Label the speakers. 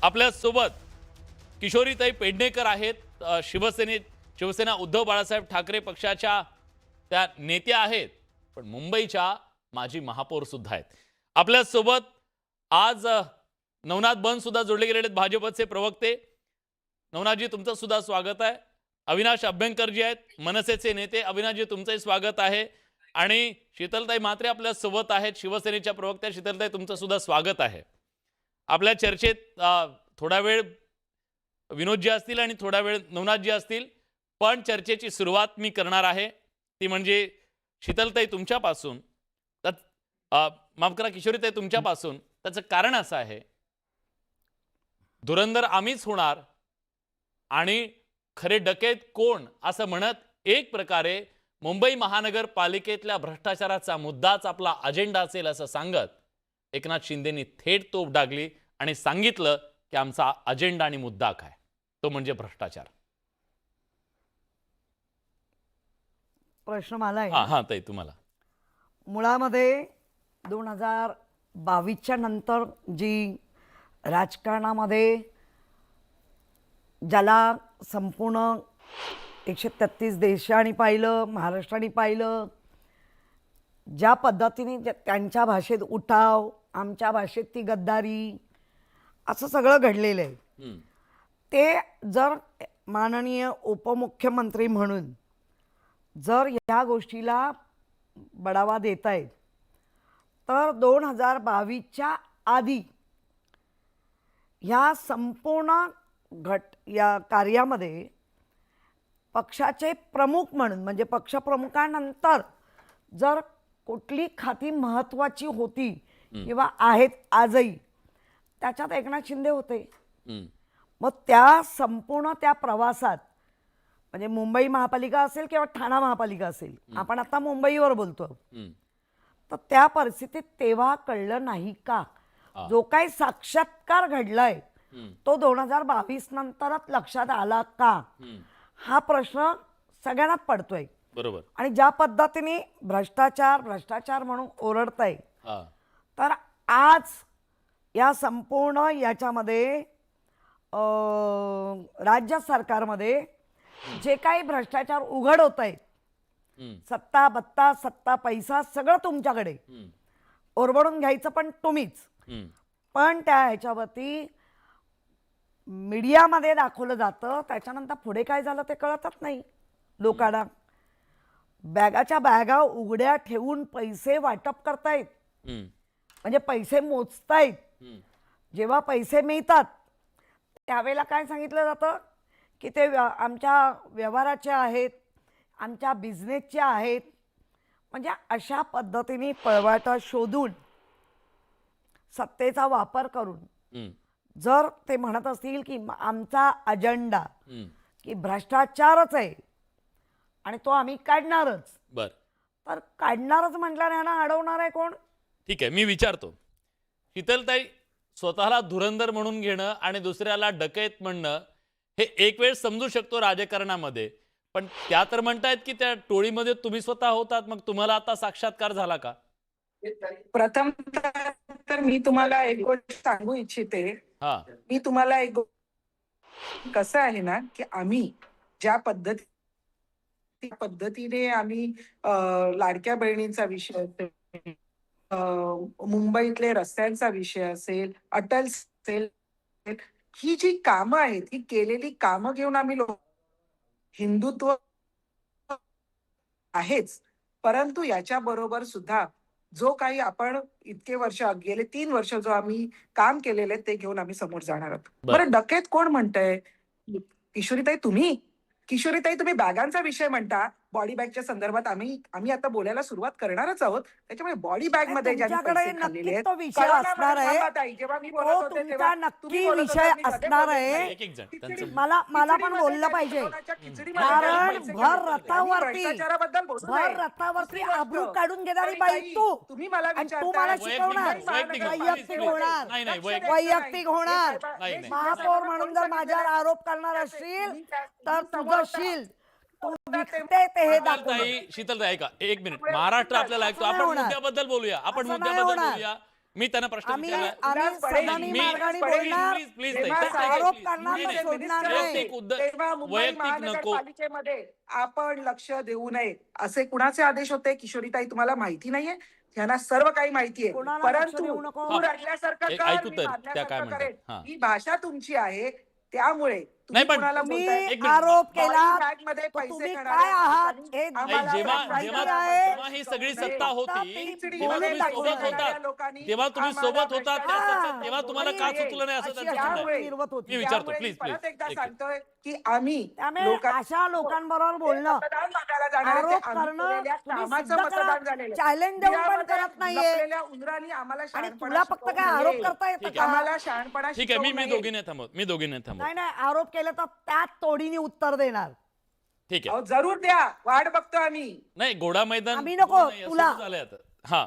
Speaker 1: आपल्या सोबत किशोरीताई पेडणेकर आहेत. शिवसेना उद्धव बाळासाहेब ठाकरे पक्षाच्या त्या नेत्या आहेत, पण मुंबईच्या माजी महापौर सुद्धा आहेत. आपल्या सोबत आज नवनाथ बन सुद्धा जोडले गेलेले आहेत, भाजपचे प्रवक्ते. नवनाथजी, तुमचं सुद्धा स्वागत आहे. अविनाश अभ्यंकरजी आहेत, मनसेचे नेते. अविनाशजी, तुमचंही स्वागत आहे. आणि शीतलताई म्हात्रे आपल्या सोबत आहेत, शिवसेनेच्या प्रवक्त्या. शीतलताई, तुमचं सुद्धा स्वागत आहे. आपल्या चर्चेत थोडा वेळ विनोदजी असतील आणि थोडा वेळ नवनाथजी असतील, पण चर्चेची सुरुवात मी करणार आहे ती म्हणजे शीतलताई तुमच्यापासून, माफ करा किशोरीताई तुमच्यापासून. त्याचं कारण असं आहे, धुरंधर आम्हीच होणार आणि खरे डकेत कोण असं म्हणत एक प्रकारे मुंबई महानगरपालिकेतल्या भ्रष्टाचाराचा मुद्दाच आपला अजेंडा असेल असं सांगत एकनाथ शिंदेनी थेट तोफ डागली आणि सांगितलं की आमचा अजेंडा आणि मुद्दा काय, तो म्हणजे भ्रष्टाचार.
Speaker 2: प्रश्न मला आहे.
Speaker 1: हा ताई, तुम्हाला
Speaker 2: मुळामध्ये 2022च्या नंतर जी राजकारणामध्ये ज्याला संपूर्ण 133 देशांनी पाहिलं, महाराष्ट्राने पाहिलं, ज्या पद्धतीने त्यांच्या भाषेत उठाव, आमच्या भाषेत ती गद्दारी, असं सगळं घडलेलं आहे. ते जर माननीय उपमुख्यमंत्री म्हणून जर ह्या गोष्टीला बढावा देत आहेत, तर 2022च्या आधी ह्या संपूर्ण या कार्यामध्ये पक्षाचे प्रमुख म्हणून, म्हणजे पक्षप्रमुखांनंतर जर कुठली खाती महत्त्वाची होती किंवा आहेत आजही, त्याच्यात एकनाथ शिंदे होते. मग त्या संपूर्ण त्या प्रवासात, म्हणजे मुंबई महापालिका असेल किंवा ठाणा महापालिका असेल, आपण आता मुंबईवर बोलतो, तर त्या परिस्थितीत तेव्हा कळलं नाही का? जो काही साक्षात्कार घडलाय तो 2022 नंतरच लक्षात आला का? हा प्रश्न सगळ्यांनाच पडतोय.
Speaker 1: बरोबर.
Speaker 2: आणि ज्या पद्धतीने भ्रष्टाचार म्हणून ओरडताय, तर आज या संपूर्ण याच्यामध्ये राज्य सरकारमध्ये जे काही भ्रष्टाचार उघड होत आहेत, सत्ता बत्ता, सत्ता पैसा सगळं तुमच्याकडे, ओरबडून घ्यायचं पण तुम्हीच. पण त्या ह्याच्यावरती मीडियामध्ये दाखवलं जातं, त्याच्यानंतर पुढे काय झालं ते कळतच नाही लोकांना. बॅगाच्या बॅगा उघड्या ठेवून पैसे वाटप करतायत, म्हणजे पैसे मोजतायत. जेव्हा पैसे मिळतात त्यावेळेला काय सांगितलं जातं की ते आमच्या व्यवहाराचे आहेत, आमच्या बिझनेसचे आहेत. म्हणजे अशा पद्धतीने पळवाटा शोधून, सत्तेचा वापर करून जर ते म्हणत असतील की आमचा अजेंडा की भ्रष्टाचारच आहे आणि तो आम्ही काढणारच, तर काढणारच म्हटल्याने ह्यांना अडवणार आहे कोण?
Speaker 1: ठीक आहे, मी विचारतो. शीतलताई, स्वतःला धुरंधर म्हणून घेणं आणि दुसऱ्याला डकैत म्हणणं हे एक वेळ समजू शकतो राजकारणामध्ये, पण त्या तर म्हणतायत की त्या टोळीमध्ये तुम्ही स्वतः होतात, मग तुम्हाला आता साक्षात्कार झाला का?
Speaker 3: प्रथम तर मी तुम्हाला एक गोष्ट सांगू इच्छिते. मी तुम्हाला एक कसं आहे ना, की आम्ही ज्या पद्धतीने आम्ही लाडक्या बहिणींचा विषय असेल, मुंबईतले रस्त्यांचा विषय असेल, अटल असेल, ही जी कामं आहेत, ही केलेली कामं घेऊन आम्ही हिंदुत्व आहेच, परंतु याच्या बरोबर सुद्धा जो काही आपण इतके वर्ष, गेले 3 वर्ष जो आम्ही काम केलेले ते घेऊन आम्ही समोर जाणार आहोत. बरं, डकेत कोण म्हणतंय? किशोरीताई तुम्ही बॅगांचा विषय म्हणता. बॉडी बॅगच्या संदर्भात आम्ही आता बोलायला सुरुवात करणारच आहोत. त्याच्यामुळे बॉडी बॅग मध्ये ज्यांनी पैसे खाल्लेले आहेत,
Speaker 2: विषय असणार आहे,
Speaker 3: जेव्हा मी बोलत होते तेव्हा
Speaker 2: नक्की विषय असणार आहे. मला पण बोललं पाहिजे, कारण भर रथावरती आबरू काढून घेणारी बाई
Speaker 3: तुम्ही मला
Speaker 2: तू मला शिकवणार, वैयक्तिक होणार. महापौर म्हणून जर माझ्यावर आरोप करणार असशील तर तुझं शील तू विकते ते हे दाखव.
Speaker 1: शीतलताई ऐका, एक मिनिट. महाराष्ट्र आपल्याला ऐकतो. आपण मुद्द्याबद्दल बोलूया. मी त्यांना प्रश्न
Speaker 2: आम्ही
Speaker 1: विचारला
Speaker 2: आम्ही सदनी मार्गाने बोलणार,
Speaker 1: प्लीज
Speaker 2: आरोप करणार सोडणार नाही.
Speaker 1: वैयक्तिक
Speaker 3: तेव्हा मुंबई
Speaker 1: वैयक्तिक नको.
Speaker 3: महानगरपालिकेमध्ये आपण लक्ष देऊ नये असे कुणाचे आदेश होते? किशोरीताई, तुम्हाला माहिती नाहीये? ह्यांना सर्व काही माहितीये.
Speaker 2: कोणाला लक्ष
Speaker 3: परंतु
Speaker 2: देऊ नको?
Speaker 3: तू रडल्यासारखं
Speaker 1: एक
Speaker 3: कर,
Speaker 1: ऐकू
Speaker 3: मी
Speaker 1: तर,
Speaker 3: मारल्यासारखं
Speaker 1: त्या काय म्हणतात.
Speaker 3: करेन.
Speaker 1: हा.
Speaker 3: ही भाषा तुमची आहे, त्यामुळे
Speaker 1: नाही, पण
Speaker 3: कोणाला
Speaker 2: तुम्ही
Speaker 3: बोलताय?
Speaker 1: एक मिनिट.
Speaker 2: आरोप केला
Speaker 3: बॉडी बॅगमध्ये
Speaker 2: तर
Speaker 3: पैसे
Speaker 2: तुम्ही
Speaker 3: खाणाऱ्या
Speaker 2: काय आहात
Speaker 3: लोकांनी
Speaker 2: हे
Speaker 3: आम्हाला
Speaker 1: नाही, जेव्हा
Speaker 2: माहिती
Speaker 1: जेव्हा
Speaker 2: आहे.
Speaker 1: जेव्हा ही सगळी सत्ता होती,
Speaker 2: PhD
Speaker 1: जेव्हा तुम्ही
Speaker 2: बोलून
Speaker 1: सोबत
Speaker 2: दाखवणाऱ्या
Speaker 1: होतात,
Speaker 3: लोकांनी
Speaker 1: तेव्हा तुम्ही
Speaker 3: आम्हाला
Speaker 1: सोबत होतात त्या
Speaker 3: भ्रष्टाचार
Speaker 1: सत्तेत, तेव्हा तुम्हाला का सुचलं नाही असं
Speaker 2: अशी
Speaker 1: त्यांचं म्हणणं आहे.
Speaker 2: निर्वत होती.
Speaker 1: मी विचारतो,
Speaker 3: त्यामुळे
Speaker 1: प्लीज,
Speaker 3: मी परत
Speaker 1: प्लीज.
Speaker 3: एकदा
Speaker 1: एक-
Speaker 3: सांगतोय की आम्ही
Speaker 2: त्यामुळे
Speaker 3: लोकांना
Speaker 2: अशा लोकांबरोबर बोलणं,
Speaker 3: मतदान मागायला जाणार आहे, ते
Speaker 2: आरोप
Speaker 3: आम्ही
Speaker 2: करणं
Speaker 3: केलेल्या
Speaker 2: तुम्ही
Speaker 3: कामाचं
Speaker 2: सिद्ध
Speaker 3: मतदान
Speaker 2: करा.
Speaker 3: झालेलं आहे.
Speaker 2: चॅलेंज देऊन पण
Speaker 3: बिहारमध्ये
Speaker 2: करत नाहीये.
Speaker 3: लपलेल्या उंदरांनी आम्हाला
Speaker 2: आणि
Speaker 3: शहाणपणा
Speaker 2: तुला फक्त
Speaker 3: शिकवू
Speaker 2: काय आरोप
Speaker 3: नये.
Speaker 2: करता येतं
Speaker 1: ठीक
Speaker 2: का?
Speaker 1: आहे.
Speaker 3: आम्हाला शहाणपणा
Speaker 1: ठीक आहे, मी
Speaker 3: शिकवू
Speaker 1: मी
Speaker 3: नये.
Speaker 1: दोघींना थांबवत, मी दोघींना थांबवत.
Speaker 2: नाही नाही, आरोप केले तर त्याच तोडीने उत्तर देणार.
Speaker 1: ठीक आहे.
Speaker 3: अहो, जरूर द्या, वाट बघतो आम्ही.
Speaker 1: नाही, घोडा मैदान
Speaker 2: आम्ही नको,
Speaker 1: सुरू नाही,
Speaker 2: तुला.
Speaker 1: सुरू झालंय आता. हा,